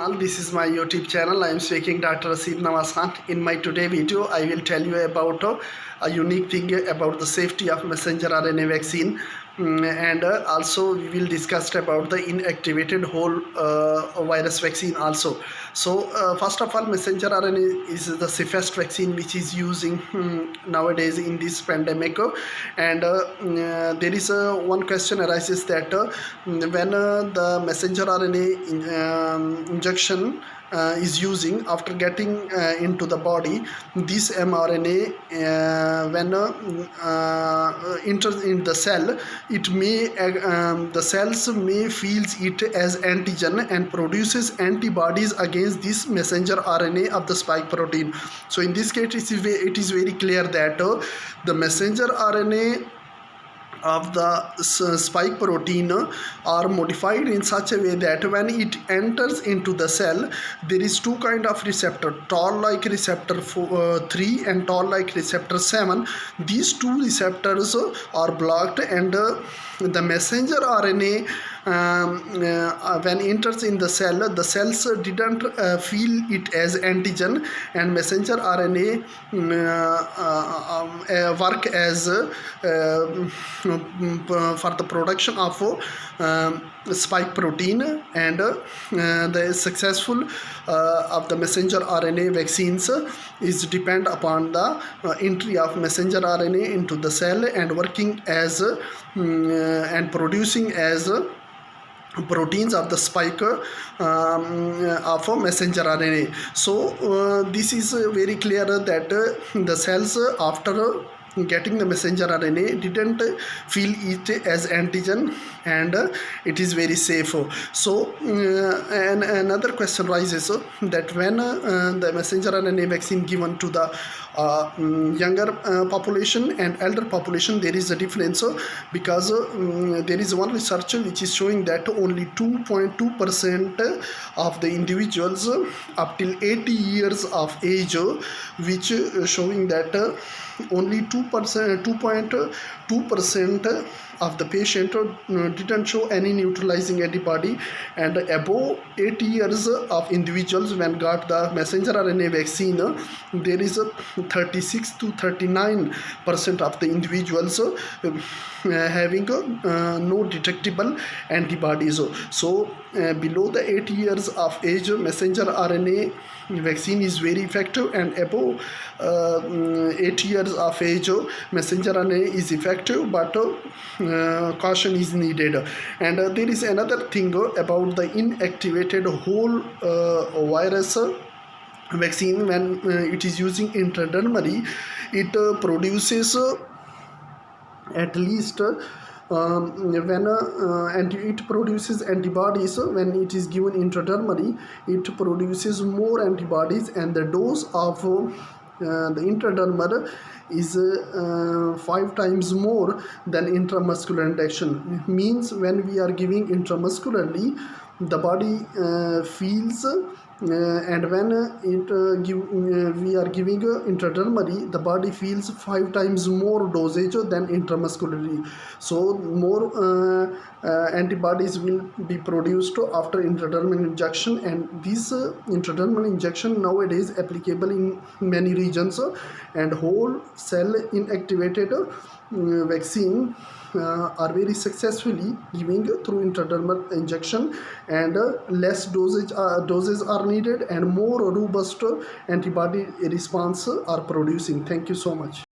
channel. This is my YouTube channel. I am speaking Dr. Asif Nawaz Khan. In my today video, I will tell you about a unique thing about the safety of messenger RNA vaccine. And also we will discuss about the inactivated whole virus vaccine also. So first of all, messenger RNA is the safest vaccine which is using nowadays in this pandemic. And there is one question arises that when the messenger RNA injection is using after getting into the body, this mRNA when enters in the cell, it may the cells may feels it as antigen and produces antibodies against this messenger RNA of the spike protein. So in this case it is very clear that the messenger RNA of the spike protein are modified in such a way that when it enters into the cell, there is two kind of receptor, toll-like receptor 3 and toll-like receptor 7. These two receptors are blocked, and the messenger RNA when enters in the cells didn't feel it as antigen, and messenger RNA work as for the production of spike protein, and the successful of the messenger RNA vaccines is depend upon the entry of messenger RNA into the cell and working as and producing as proteins of the spike of messenger RNA. So this is very clear that the cells after getting the messenger RNA didn't feel it as antigen, and it is very safe. So and another question rises that when the messenger RNA vaccine given to the younger population and elder population, there is a difference because there is one research which is showing that only 2.2% of the individuals up till 80 years of age, which showing that only 2.2% of the patient didn't show any neutralizing antibody, and above 80 years of individuals when got the messenger RNA vaccine, there is a 36 to 39% of the individuals having no detectable antibodies. So below the 80 years of age, messenger RNA vaccine is very effective, and above 8 years of age, messenger RNA is effective, but caution is needed. And there is another thing about the inactivated whole virus vaccine. When it is using intradermally, it produces at least when it produces antibodies. When it is given intradermally, it produces more antibodies, and the dose of the intradermal is 5 times more than intramuscular injection. Means when we are giving intramuscularly, the body feels and when we are giving intradermally, the body feels 5 times more dosage than intramuscularly. So more antibodies will be produced after intradermal injection, and this intradermal injection nowadays applicable in many regions, and whole cell inactivated vaccine are very successfully giving through intradermal injection, and less doses are needed, and more robust antibody response are producing. Thank you so much.